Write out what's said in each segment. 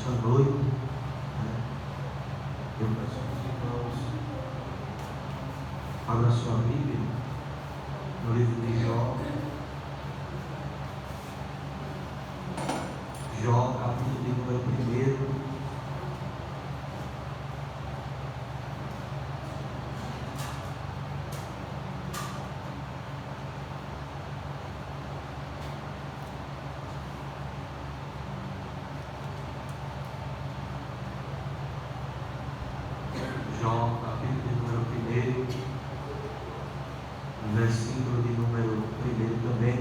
nesta noite, né? Eu peço aos irmãos, abra sua Bíblia no livro de Jó. Jó, capítulo de número 1. Jó, capítulo de número 1, versículo de número 1 também.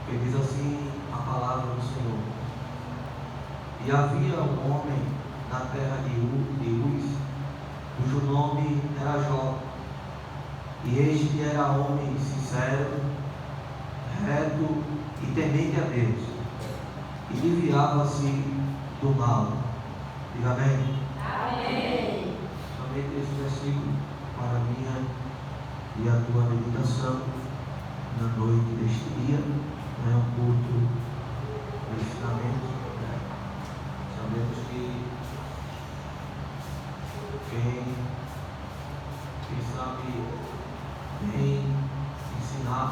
Que diz assim a palavra do Senhor: E havia um homem na terra de Uz, cujo nome era Jó, e este era homem sincero, reto e temente a Deus, e desviava-se do mal. Diga amém. Amém. Somente esse versículo para a minha e a tua meditação na noite deste dia. Não é um culto de ensinamento, né? Sabemos que quem sabe bem ensinar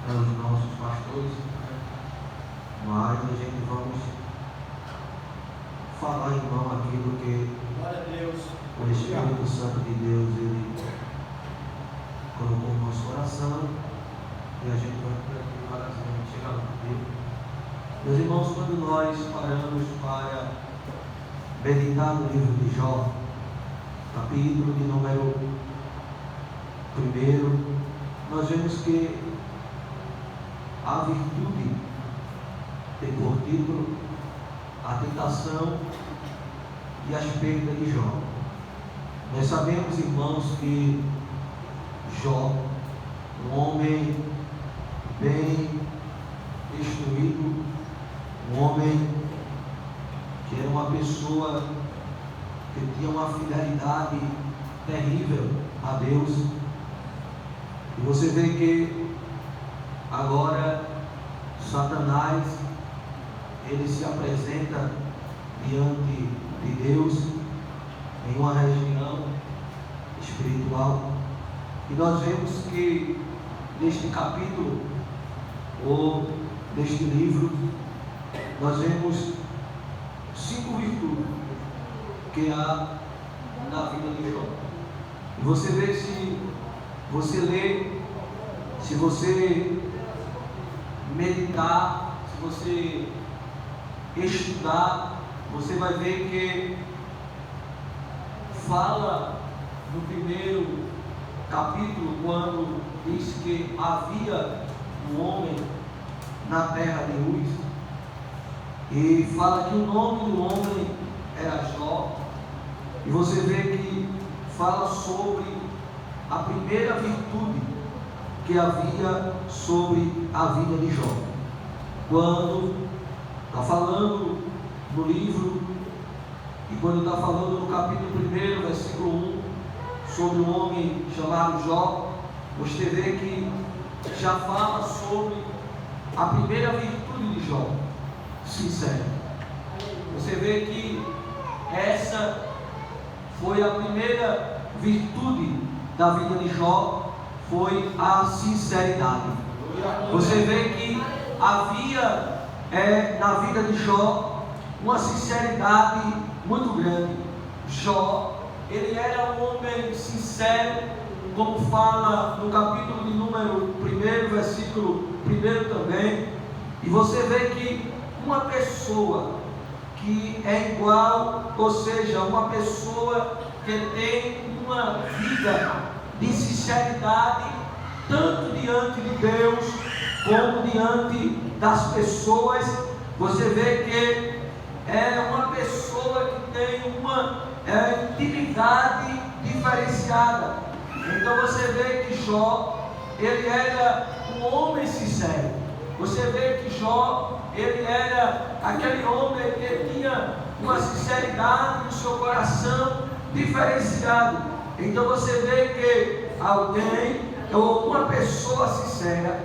é os nossos pastores, né? Mas a gente vamos falar em mão aquilo que Glória a Deus. o Espírito Santo de Deus ele colocou no nosso coração, e a gente vai por aqui para a gente chegar lá. Meus irmãos, quando nós paramos para meditar no livro de Jó, capítulo de número 1, nós vemos que a virtude tem por título a tentação e as perdas de Jó. Nós sabemos, irmãos, que Jó, um homem bem instruído, um homem que era uma pessoa que tinha uma fidelidade terrível a Deus. E você vê que agora Satanás ele se apresenta diante de Deus em uma região espiritual, e nós vemos que neste capítulo ou neste livro nós vemos 5 virtudes que há na vida de Jó. E você vê, se você ler, se você meditar, se você estudar, você vai ver que fala no primeiro capítulo, quando diz que havia um homem na terra de Uz, e fala que o nome do homem era Jó, e você vê que fala sobre a primeira virtude que havia sobre a vida de Jó. Quando está falando no livro, e quando está falando no capítulo 1, versículo 1, sobre um homem chamado Jó, você vê que já fala sobre a primeira virtude de Jó: sincero. Você vê que essa foi a primeira virtude da vida de Jó, foi a sinceridade. Você vê que havia na vida de Jó uma sinceridade muito grande. Jó, ele era um homem sincero, como fala no capítulo de número 1, versículo 1 também. E você vê que uma pessoa que é igual, ou seja, uma pessoa que tem uma vida de sinceridade, tanto diante de Deus, como diante das pessoas, você vê que é uma pessoa que tem uma intimidade diferenciada. Então você vê que Jó, ele era um homem sincero. Você vê que Jó, ele era aquele homem que tinha uma sinceridade no seu coração diferenciado. Então você vê que alguém, ou uma pessoa sincera,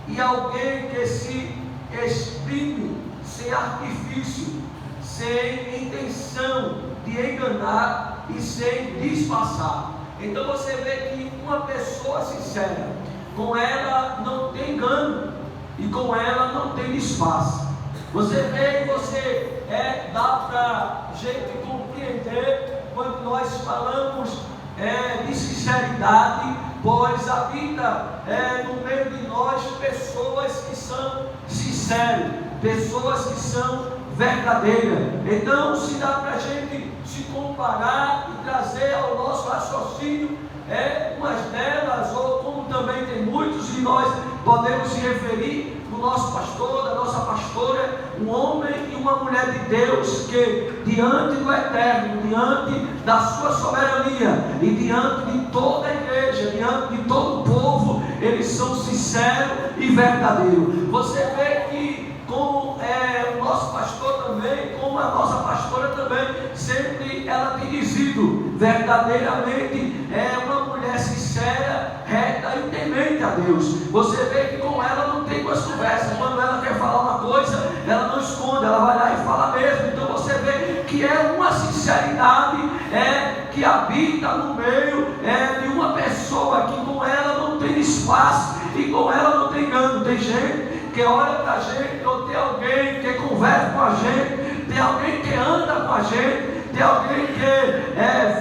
e alguém que se exprime sem artifício, sem intenção de enganar e sem disfarçar. Então você vê que uma pessoa sincera, com ela não tem engano e com ela não tem disfarce. Você vê e dá para a gente compreender quando nós falamos de sinceridade, pois habita no meio de nós pessoas que são sinceras, pessoas que são verdadeiras. Então se dá para a gente se comparar e trazer ao nosso raciocínio umas delas, ou como também tem muitos, e nós podemos se referir do nosso pastor, da nossa pastora, um homem e uma mulher de Deus que diante do Eterno, diante da sua soberania e diante de toda a igreja, diante de todo o povo, eles são sinceros e verdadeiros. Você vê que como o nosso pastor também, como a nossa pastora também, sempre ela tem dizido, verdadeiramente é uma mulher sincera, reta e temente a Deus. Você vê que com ela não tem duas conversas. Quando ela quer falar uma coisa, ela não esconde, ela vai lá e fala mesmo. Então você vê que é uma sinceridade que habita no meio de uma pessoa que com ela não tem disfarce e com ela não tem engano. Tem gente que olha para a gente, ou tem alguém que conversa com a gente, tem alguém que anda com a gente, tem alguém que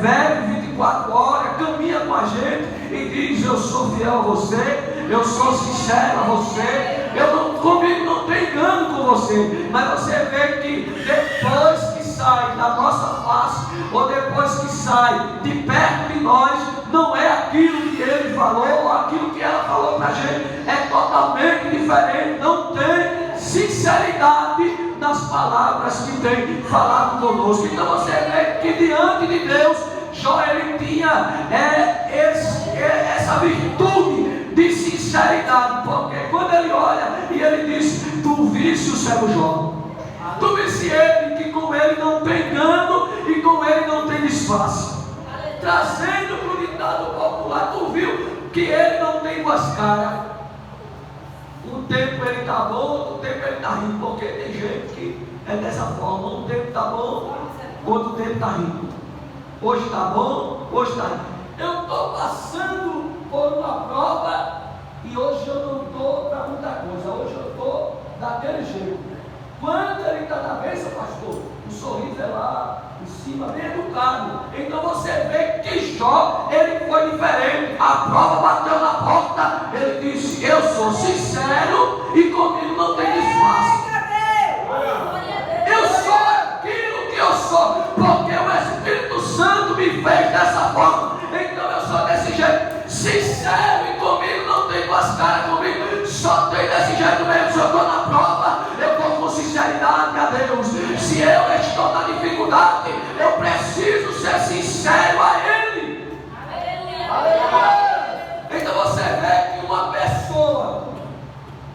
vive 24 horas, caminha com a gente e diz: eu sou fiel a você, eu sou sincero a você, comigo não tem engano com você. Mas você vê que depois que sai da nossa face, ou depois que sai de perto de nós, não é aquilo que ele falou, ou aquilo que ela falou para a gente, é totalmente diferente. Não tem sinceridade nas palavras que tem falado conosco. Então você vê que diante de Deus, Jó ele tinha essa virtude de sinceridade, porque quando ele olha e ele diz: tu viste o servo Jó, tu viste ele, que com ele não tem engano e com ele não tem disfarce. Trazendo para o ditado popular, tu viu que ele não tem duas caras. Um tempo ele está bom, outro tempo ele está rindo, porque tem gente que é dessa forma. Um tempo está bom, outro tempo está rindo. Hoje está bom, hoje está rindo. Eu estou passando por uma prova e hoje eu não estou para muita coisa. Hoje eu estou daquele jeito. Quando ele está na bênção, pastor, o sorriso é lá em cima, bem educado. Então você vê que Jó, ele foi diferente. A prova bateu na porta, ele disse: eu sou sincero e comigo não tem disfarce. Eu sou aquilo que eu sou, porque o Espírito Santo me fez dessa forma. Então eu sou desse jeito, sincero, e comigo não tem duas caras. Comigo só tem desse jeito mesmo. Se eu estou na prova, eu vou com sinceridade a Deus. Se eu estou na dificuldade, eu preciso ser sincero a Ele. Então você vê que uma pessoa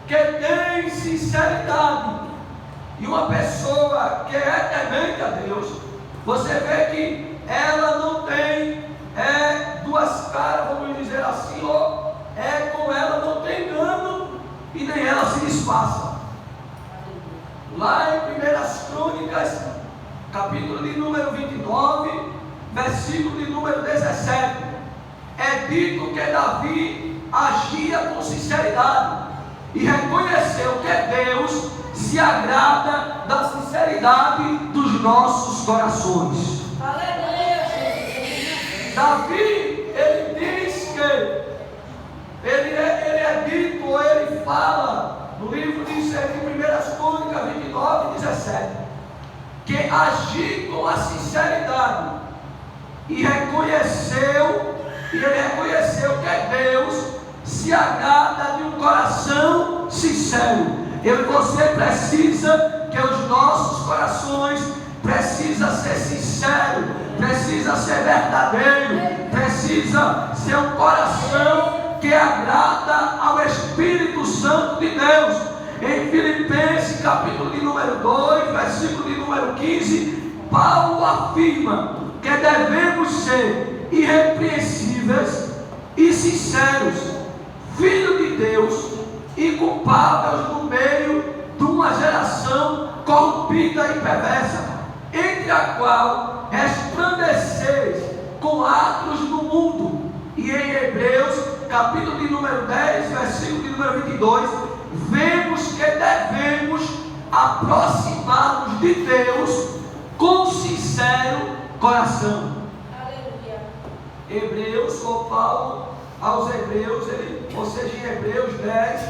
que tem sinceridade e uma pessoa que é temente a Deus, você vê que ela não tem duas caras, vamos dizer assim, ou com ela não tem engano e nem ela se disfarça. Lá em 1 Crônicas, capítulo de número 29, versículo de número 17, é dito que Davi agia com sinceridade e reconheceu que Deus se agrada da sinceridade dos nossos corações. Davi, ele diz que ele é dito, ou ele fala no livro de 1 Crônicas 29, 17, que agiu com a sinceridade e ele reconheceu que Deus se agrada de um coração sincero. Eu e você precisa que os nossos corações precisa ser sincero, precisa ser verdadeiro, precisa ser um coração que agrada ao Espírito Santo de Deus. Em Filipenses capítulo de número 2, versículo de número 15, Paulo afirma que devemos ser irrepreensíveis irrepreensíveis e sinceros, filhos de Deus, inculpáveis no meio de uma geração corrompida e perversa, entre a qual resplandeceis com atos no mundo. E em Hebreus, capítulo de número 10, versículo de número 22, vemos que devemos aproximar-nos de Deus com sincero coração. Aleluia. Hebreus, ou Paulo aos Hebreus, ou seja, em Hebreus 10,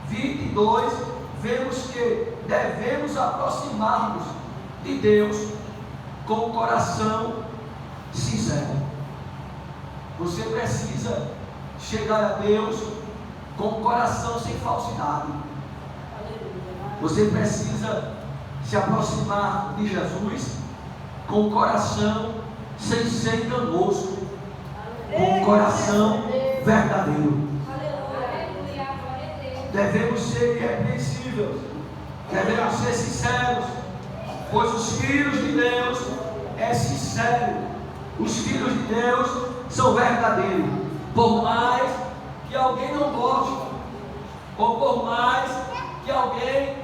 22, vemos que devemos aproximar-nos de Deus com o coração sincero. Você precisa chegar a Deus com o coração sem falsidade. Você precisa se aproximar de Jesus com o coração sem ser enganoso, com o coração verdadeiro. Devemos ser irrepreensíveis, devemos ser sinceros, pois os filhos de Deus é sincero, os filhos de Deus são verdadeiros, por mais que alguém não goste, ou por mais que alguém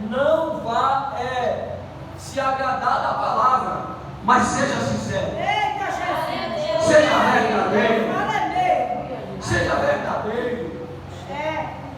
não vá se agradar da palavra, mas seja sincero, seja verdadeiro, seja verdadeiro.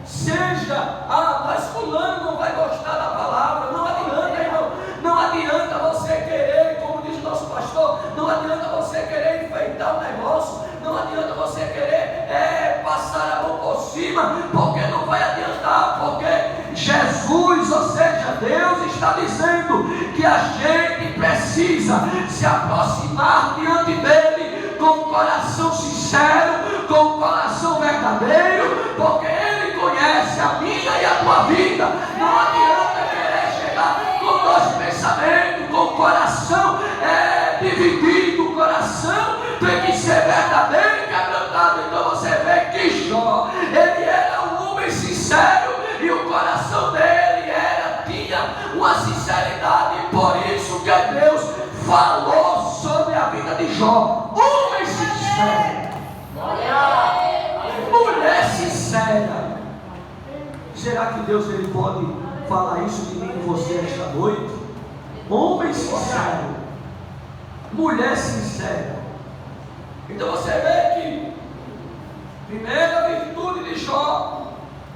Seja, mas fulano não vai gostar da palavra. Não adianta, irmão. Não adianta você querer, como diz o nosso pastor, não adianta você querer enfeitar o negócio. Não adianta você querer passar a mão por cima, porque não vai adiantar, porque Jesus, ou seja, Deus está dizendo que a gente precisa se aproximar diante dele com o coração sincero, com o coração verdadeiro, porque ele conhece a minha e a tua vida. Não adianta querer chegar com dois pensamentos, com o coração dividido. O coração tem que ser verdadeiro e quebrantado. Então você vê que Jó, ele era um homem sincero e o coração dele tinha uma sinceridade. E por isso que Deus falou sobre a vida de Jó. Homem sincero, mulher sincera. Será que Deus ele pode falar isso de mim e você esta noite? Homem sincero, mulher sincera. Então você vê que primeira virtude de Jó,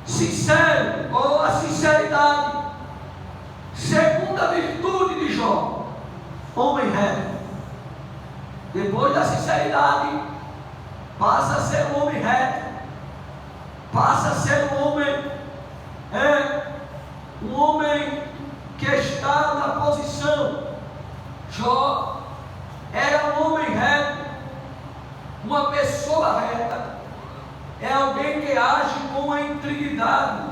sincero, ou a sinceridade. Segunda virtude de Jó, homem reto. Depois da sinceridade, passa a ser um homem reto, passa a ser um homem que está na posição. Jó era um homem reto, uma pessoa reta, é alguém que age com a integridade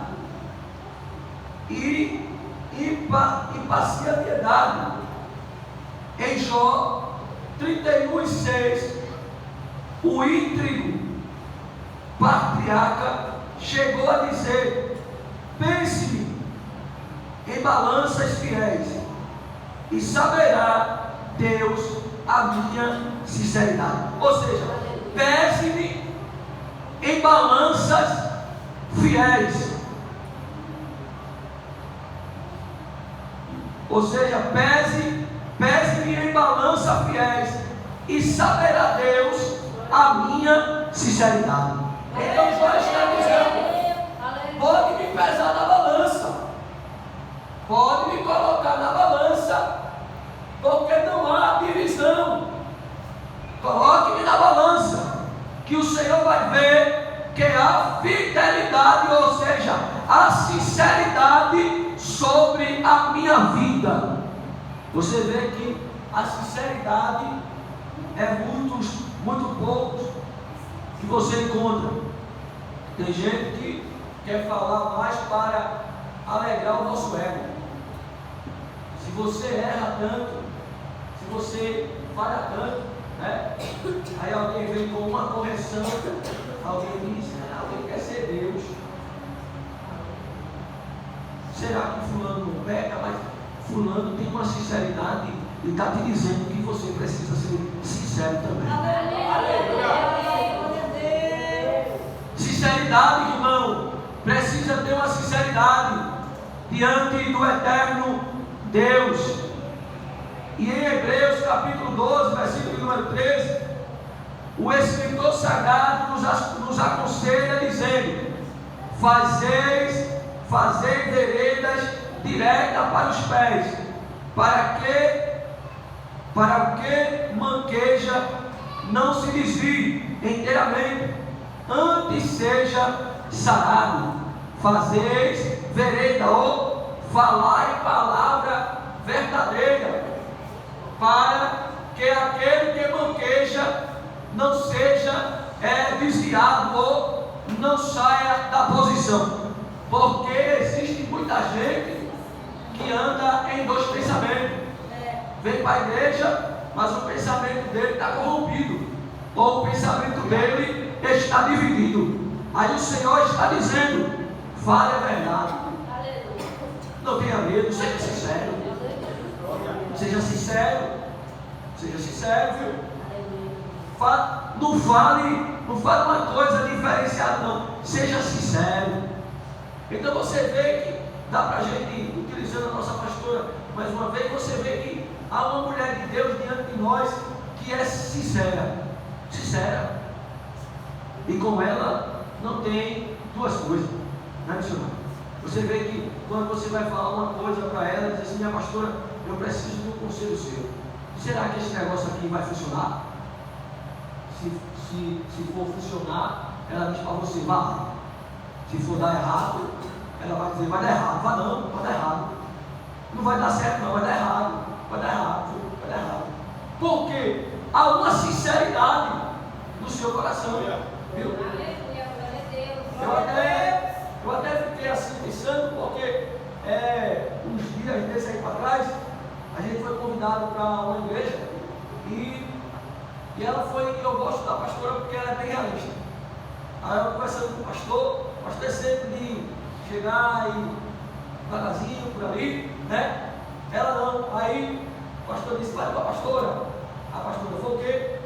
e imparcialidade. Em Jó 31:6, o íntegro patriarca chegou a dizer: pense-me em balanças fiéis, e saberá Deus a minha sinceridade. Ou seja, pese-me em balanças fiéis. Ou seja, pese-me em balanças fiéis, e saberá Deus a minha sinceridade. Então Jó está dizendo: pode me pesar na balança, pode me colocar na balança, porque não há divisão. Coloque-me na balança, que o Senhor vai ver que há fidelidade, ou seja, a sinceridade sobre a minha vida. Você vê que a sinceridade é muito poucos que você encontra. Tem gente que quer falar mais para alegrar o nosso ego. Se você erra tanto, se você falha tanto, né? Aí alguém vem com uma correção, alguém diz: alguém quer ser Deus. Será que fulano não peca? Mas fulano tem uma sinceridade e está te dizendo que você precisa ser sincero também. sinceridade diante do eterno Deus. E em Hebreus capítulo 12, versículo número 13, o escritor sagrado nos aconselha dizendo: fazei veredas diretas para os pés, para o que manqueja não se desvie inteiramente, antes seja sarado. Fazeis vereda, ou falai palavra verdadeira, para que aquele que manqueja não seja desviado ou não saia da posição. Porque existe muita gente que anda em dois pensamentos. Vem para a igreja, mas o pensamento dele está corrompido, ou o pensamento dele está dividido. Aí o Senhor está dizendo: fale a verdade, não tenha medo, seja sincero. Seja sincero, viu? Não fale uma coisa diferenciada, não. Seja sincero. Então você vê que dá para a gente, utilizando a nossa pastora mais uma vez, você vê que há uma mulher de Deus diante de nós que é sincera. E com ela não tem duas coisas, não é, missionário? Você vê que quando você vai falar uma coisa para ela, diz assim: minha pastora, eu preciso de um conselho seu. Será que esse negócio aqui vai funcionar? Se for funcionar, ela diz para você: vá. Se for dar errado, ela vai dizer: vai dar errado. Vá não, vai dar errado. Não vai dar certo não, vai dar errado. Vai dar errado, vai dar errado. Porque há uma sinceridade no seu coração. Viu? Eu até fiquei assim pensando, porque uns dias desses aí para trás, a gente foi convidado para uma igreja e ela foi. Eu gosto da pastora porque ela é bem realista. Aí eu conversando com o pastor é sempre de chegar e devagarzinho por ali, né? Ela não. Aí o pastor disse: vai para a pastora. A pastora falou: o quê?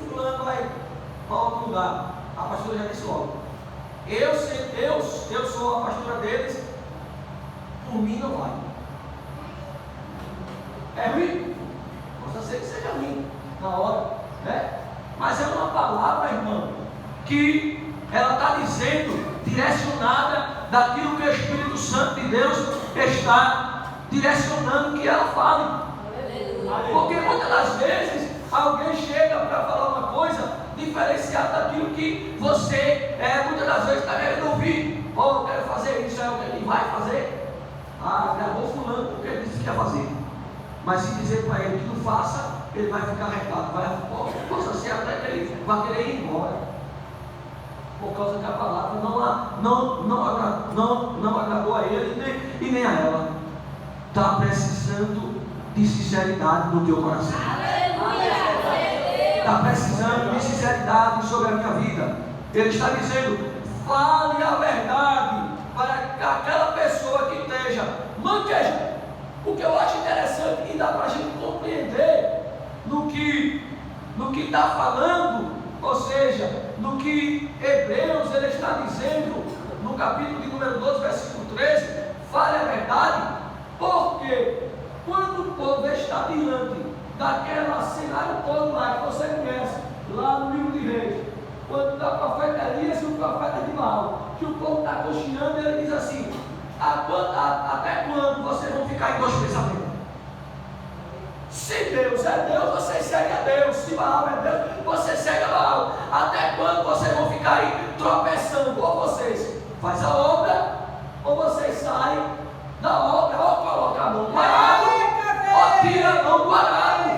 Fulano vai para outro lugar. A pastora já disse logo: eu sou a pastora deles, por mim não vai. É ruim? Possa ser que seja ruim na hora, né? Mas é uma palavra, irmão, que ela está dizendo, direcionada daquilo que o Espírito Santo de Deus está direcionando que ela fale. Porque muitas das vezes alguém chega para falar uma coisa diferenciada daquilo que você muitas das vezes está querendo ouvir. Eu quero fazer isso, é o que ele vai fazer. Gravou fulano porque ele disse que ia fazer. Mas se dizer para ele que não faça, ele vai ficar arretado. Possa ser até que ele vai querer ir embora. Por causa que a palavra não agradou a ele e nem a ela. Está precisando de sinceridade no teu coração. Está precisando de sinceridade sobre a minha vida. Ele está dizendo: fale a verdade para que aquela pessoa que esteja manqueja. O que eu acho interessante e dá para a gente compreender no que está falando, ou seja, no que Hebreus ele está dizendo no capítulo de número 12, versículo 13: fale a verdade, porque quando o povo está diante daquela cenário todo lá que você conhece, lá no livro de Reis, quando está o profeta Elias e o profeta de Baal, que o povo está coxinando, ele diz assim: até quando vocês vão ficar em dois pensamentos? Se Deus é Deus, você segue a Deus. Se Baal é Deus, você segue a Baal. Até quando vocês vão ficar aí tropeçando? Ou vocês fazem a obra, ou vocês saem da obra, ou colocam a mão do arado, ou tira a mão do arado.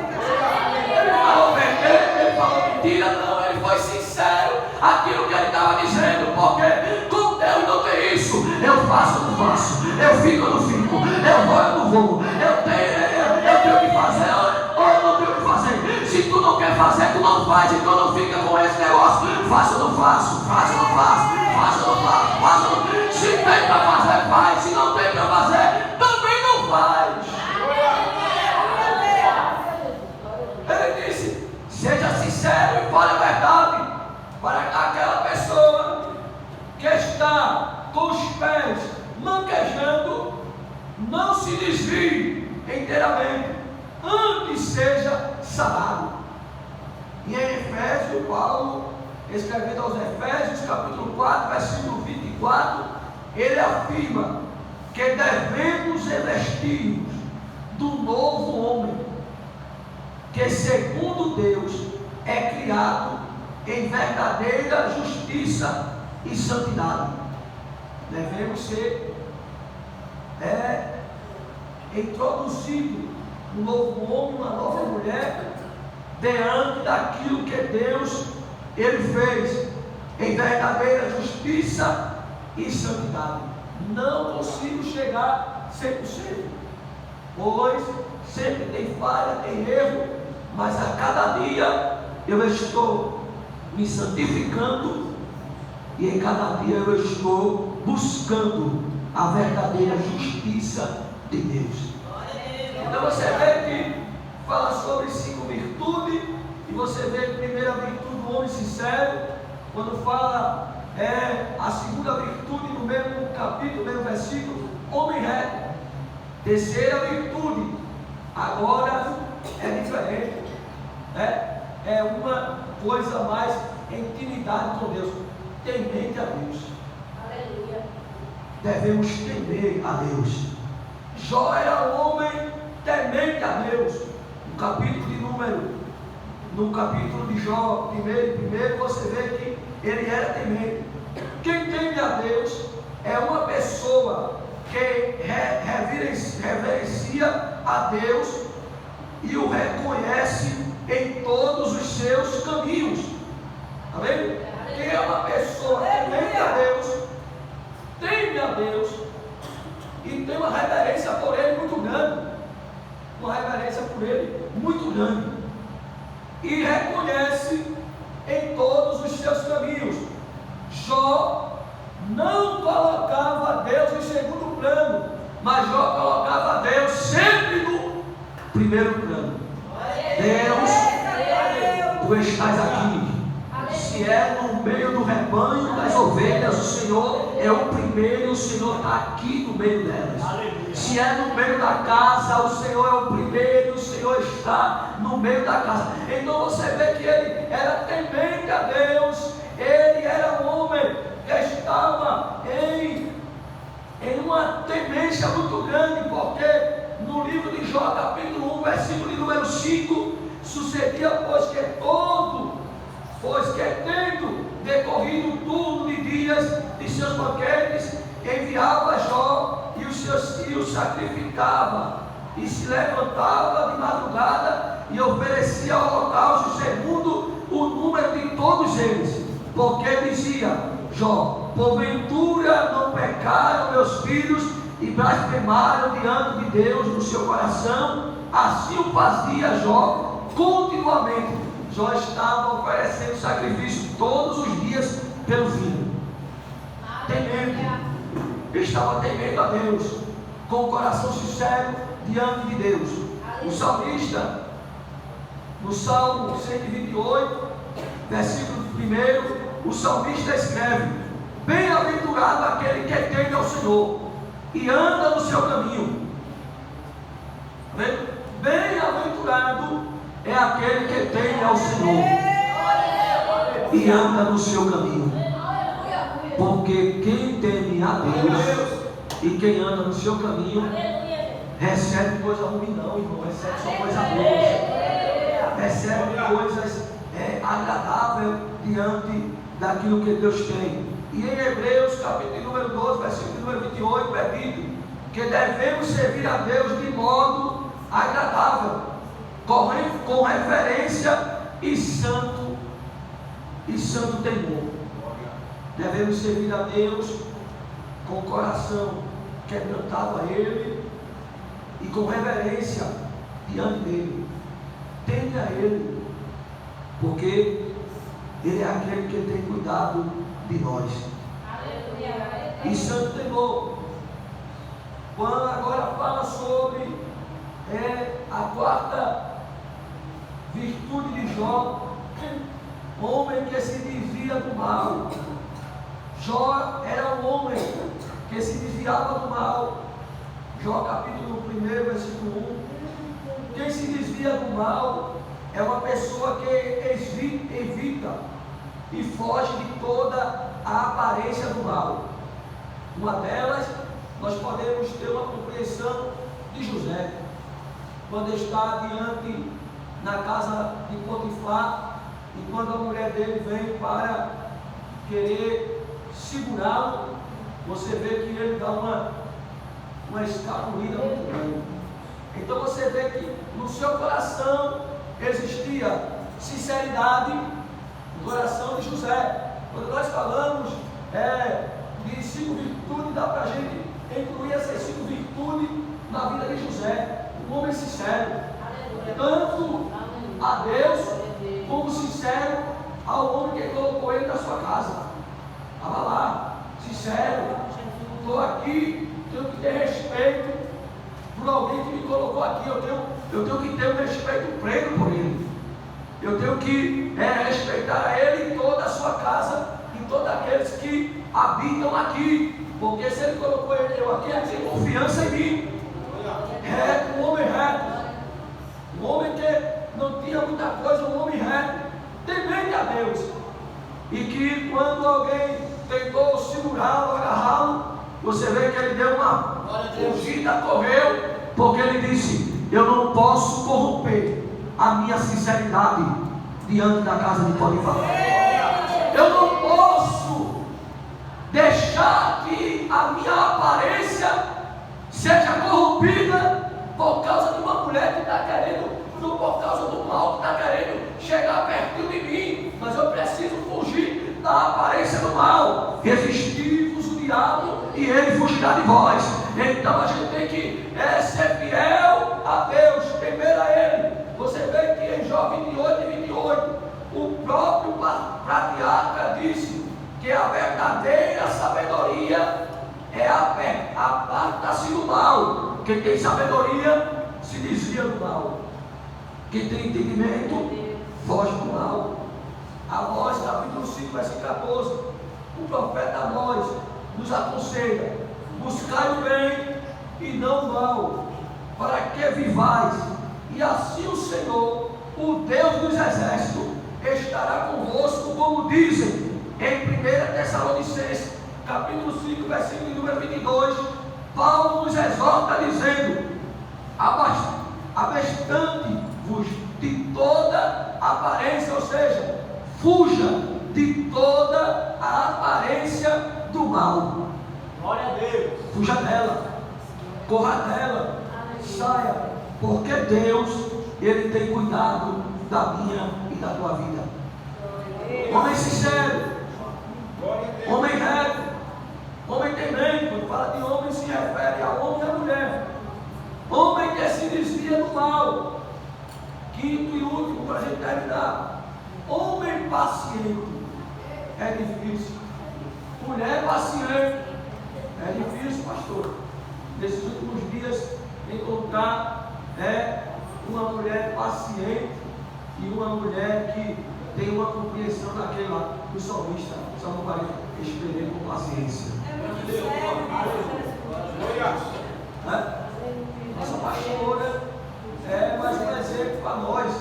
Ele falou mentira, não, ele foi sincero aquilo que ele estava dizendo, porque com Deus não tem isso. Eu faço ou não faço, eu fico ou não fico, eu vou ou não vou, eu tenho que fazer ou eu não tenho que fazer. Se tu não quer fazer, tu não faz, então não fica com esse negócio. Faço ou não faço, faço ou não faço, faço ou não faço, faço ou não faço. Se tem para fazer, faz. Se não tem para fazer, também não faz. Ele disse: seja sincero e fale a verdade para aquela pessoa que está com os pés desvie inteiramente, antes seja sarado. E em Efésios, Paulo, escrevendo aos Efésios, capítulo 4, versículo 24, ele afirma que devemos revestir-nos do novo homem, que segundo Deus é criado em verdadeira justiça e santidade. Devemos ser introduzidos um novo homem, uma nova mulher, diante daquilo que Deus ele fez em verdadeira justiça e santidade. Não consigo chegar 100%, pois sempre tem falha, tem erro, mas a cada dia eu estou me santificando e em cada dia eu estou buscando a verdadeira justiça de Deus. Então você vê que fala sobre 5 virtudes, e você vê a primeira virtude do homem sincero, quando fala a segunda virtude no mesmo capítulo, no mesmo versículo, homem reto. Terceira virtude, agora é diferente, é uma coisa mais intimidade com Deus, temente a Deus. Aleluia. Devemos temer a Deus. Jó era um homem temente a Deus. No capítulo de Jó, primeiro você vê que ele era temente. Quem teme a Deus é uma pessoa que reverencia a Deus e o reconhece em todos os seus caminhos. Está vendo? Quem é uma pessoa que teme a Deus e tem uma reverência por Ele muito grande, e reconhece em todos os seus caminhos. Jó não colocava Deus em segundo plano, mas Jó colocava Deus sempre no primeiro plano. Deus, tu estás aqui. Se é no meio do rebanho das ovelhas, o Senhor é o primeiro, o Senhor está aqui no meio delas. Se é no meio da casa, o Senhor é o primeiro, o Senhor está no meio da casa. Então você vê que ele era temente a Deus, ele era um homem que estava em uma temência muito grande, porque no livro de Jó, capítulo 1, versículo de número 5, sucedia, pois que tendo decorrido o turno de dias de seus banquetes, enviava Jó e os sacrificava, e se levantava de madrugada e oferecia holocaustos segundo o número de todos eles, porque dizia Jó: porventura não pecaram meus filhos e blasfemaram diante de Deus no seu coração? Assim o fazia Jó continuamente. Jó estava oferecendo sacrifício todos os dias pelo filho, estava temendo a Deus, com o coração sincero diante de Deus. O salmista, no Salmo 128, versículo 1, o salmista escreve: bem-aventurado aquele que teme ao Senhor e anda no seu caminho. Bem-aventurado é aquele que teme ao Senhor e anda no seu caminho. Porque quem teme a Deus e quem anda no seu caminho recebe coisa ruim não, irmão, recebe só coisa boa, recebe coisas agradáveis diante daquilo que Deus tem. E em Hebreus capítulo número 12, versículo número 28, é dito que devemos servir a Deus de modo agradável, com reverência e santo temor. Devemos servir a Deus com o coração quebrantado a Ele e com reverência diante dEle. Teme a Ele, porque Ele é aquele que tem cuidado de nós. E santo temor, quando agora fala sobre a quarta virtude de Jó, homem que se desvia do mal. Jó era um homem que se desviava do mal, Jó capítulo 1, versículo 1. Quem se desvia do mal é uma pessoa que evita e foge de toda a aparência do mal. Uma delas, nós podemos ter uma compreensão de José, quando está diante na casa de Potifar, e quando a mulher dele vem para querer segurá-lo, você vê que ele dá uma escapulida muito grande. Então você vê que no seu coração existia sinceridade, no coração de José. Quando nós falamos de 5 virtudes, dá para a gente incluir essas 5 virtudes na vida de José. Um homem sincero, tanto a Deus como sincero ao homem que colocou ele na sua casa. Estava lá, sincero, estou aqui, tenho que ter respeito por alguém que me colocou aqui. Eu tenho que ter um respeito pleno por ele. Eu tenho que respeitar a ele e toda a sua casa e todos aqueles que habitam aqui, porque se ele colocou eu aqui, ele tem confiança em mim. Reto, um homem reto, um homem que não tinha muita coisa, um homem reto, temente a Deus, e que quando alguém tentou segurá-lo, agarrá-lo, você vê que ele deu uma fugida, correu, porque ele disse: eu não posso corromper a minha sinceridade diante da casa de Potifar. Eu não posso deixar que a minha aparência seja corrompida por causa de uma mulher que está querendo, por causa do mal que está querendo chegar perto de mim. Mas eu preciso fugir da aparência do mal. Resistir-vos o diabo e ele fugirá de vós. Então a gente tem que ser fiel a Deus, temer a ele. Você vê que em Jó 28 e 28, o próprio patriarca disse que a verdadeira sabedoria é apartar-se do mal. Quem tem sabedoria se desvia do mal. Quem tem entendimento foge do mal. Amós capítulo 5, versículo 14, o profeta Amós nos aconselha: buscai o bem e não o mal, para que vivais, e assim o Senhor, o Deus dos exércitos, estará convosco, como dizem em 1 Tessalonicenses capítulo 5, versículo número 22. Paulo nos exorta dizendo: abstante-vos de toda aparência, ou seja, fuja de toda a aparência do mal. Glória a Deus. Fuja dela, corra dela, saia, porque Deus, ele tem cuidado da minha e da tua vida. Homem sincero, homem reto, homem temente. Quando fala de homem, se refere a homem e a mulher. Homem que se desvia do mal. Quinto e último, para a gente terminar: homem paciente. É difícil. Mulher paciente. É difícil, pastor. Nesses últimos dias, encontrar uma mulher paciente e uma mulher que tem uma compreensão daquele lá, do salmista, Salmo 40, esperei com paciência. Nossa pastora é mais um exemplo para nós.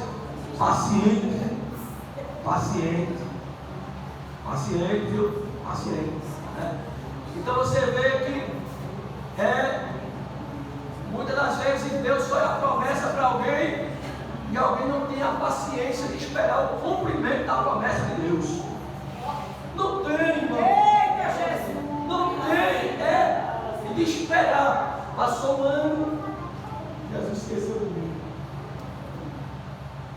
Paciente, viu? Paciente. Então você vê que muitas das vezes Deus foi a promessa para alguém e alguém não tem a paciência de esperar o cumprimento da promessa de Deus. Não tem, irmão. Não tem, de esperar. Passou um ano, Jesus esqueceu de mim.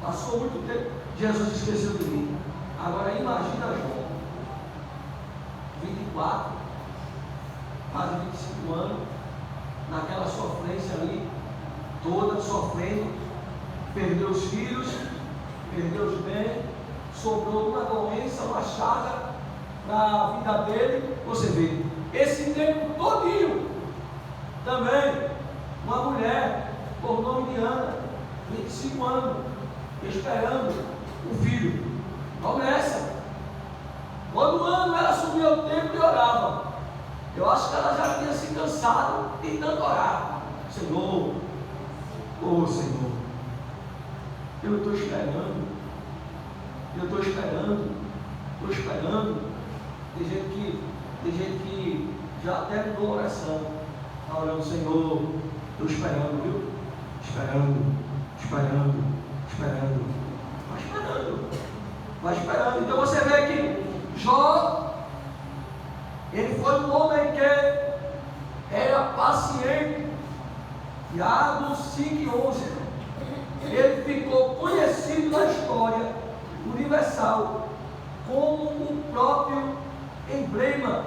Passou muito tempo, Jesus esqueceu de mim. Agora imagina Jó, 24, quase 25 anos, naquela sofrência ali, toda sofrendo, perdeu os filhos, perdeu os bens, sobrou uma doença, uma chaga para a vida dele. Você vê, esse tempo todinho, também, uma mulher, por nome de Ana, 25 anos, esperando o filho. Começa. Todo ano ela subia ao templo e orava. Eu acho que ela já tinha se cansado de tanto orar. Senhor, oh Senhor, eu estou esperando. Tem gente que já até mudou a oração. Está orando, Senhor, estou esperando, viu? Vai esperando. Então você vê que Jó, ele foi um homem que era paciente. Tiago 5:11. Ele ficou conhecido na história universal como o próprio emblema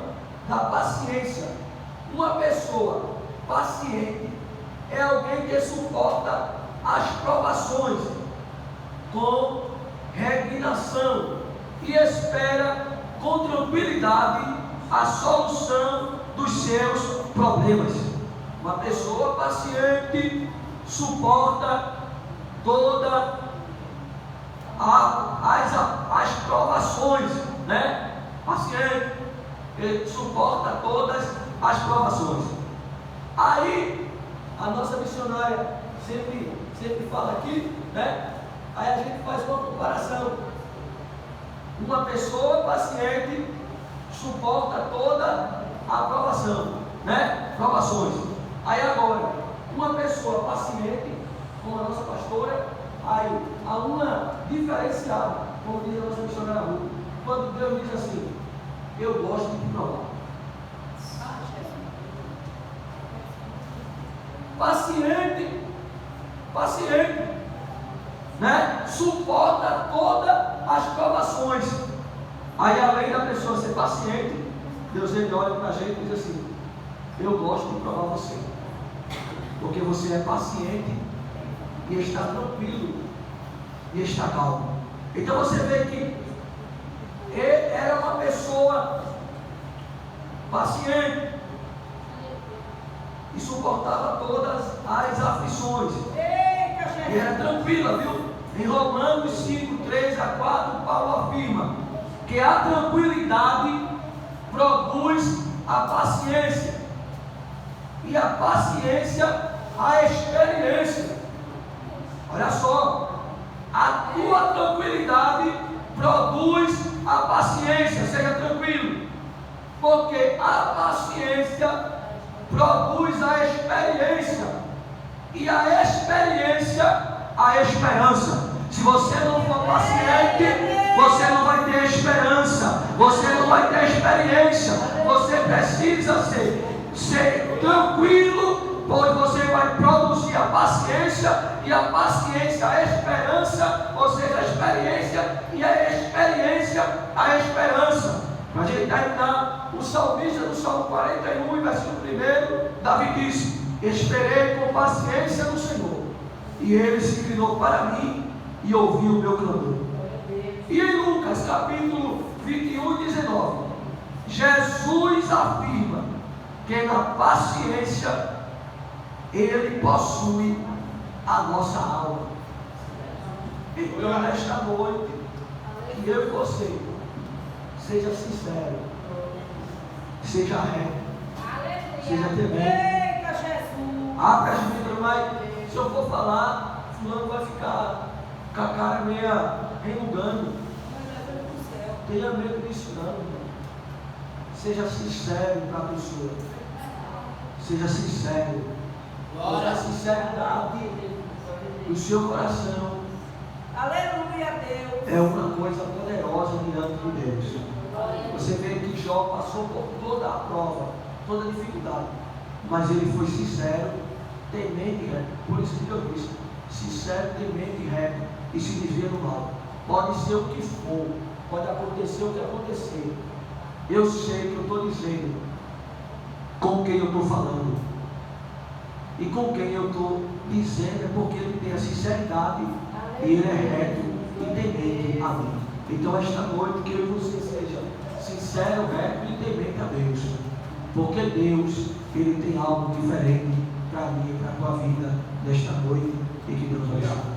da paciência. Uma pessoa paciente é alguém que suporta as provações com resignação e espera com tranquilidade a solução dos seus problemas. Uma pessoa paciente suporta todas as provações, né? Paciente, ele suporta todas as provações. Aí, a nossa missionária sempre fala aqui, né? Aí a gente faz uma comparação. Uma pessoa paciente suporta toda a provação, né? Provações. Aí agora, uma pessoa paciente, como a nossa pastora, aí há uma diferenciada, como diz a nossa missionária Ruth, quando Deus diz assim: eu gosto de provar. Paciente, né? Suporta todas as provações. Aí, além da pessoa ser paciente, Deus ele olha para a gente e diz assim: eu gosto de provar você, porque você é paciente e está tranquilo e está calmo. Então você vê que ele era uma pessoa paciente e suportava todas as aflições. E era tranquila, viu? Em Romanos 5, 3-4, Paulo afirma que a tranquilidade produz a paciência, e a paciência a experiência. Olha só, a tua tranquilidade produz a paciência. Seja tranquilo, porque a paciência produz a experiência, e a experiência a esperança. Se você não for paciente, você não vai ter esperança, você não vai ter experiência. Você precisa ser tranquilo, pois você vai produzir a paciência, e a paciência a esperança, ou seja, a experiência, e a experiência a esperança. Para a gente terminar, o salmista do Salmo 41, versículo 1, Davi disse: esperei com paciência no Senhor, e Ele se inclinou para mim e ouviu o meu clamor. E em Lucas capítulo 21:19, Jesus afirma que na paciência Ele possui a nossa alma. Então, nesta noite, que eu e você seja sincero, seja reto, seja temente. Presbítero, mas se eu for falar, fulano vai ficar com a cara meia remugando. Tenha medo disso não, irmão. Seja sincero para a pessoa. Seja sincero. Porque a sinceridade do seu coração, aleluia, Deus, é uma coisa poderosa diante de Deus. Você vê que Jó passou por toda a prova, toda a dificuldade, mas ele foi sincero, temente e reto. Por isso que eu disse: sincero, temente e reto, e se desvia do mal. Pode ser o que for, pode acontecer o que acontecer. Eu sei que eu estou dizendo com quem eu estou falando, e com quem eu estou dizendo é porque ele tem a sinceridade, e ele é reto e temente a mim. Então, esta noite, que eu e você seja sincero, reto e temente a Deus, porque Deus, Ele tem algo diferente para mim e para a tua vida nesta noite, e que Deus vai dar.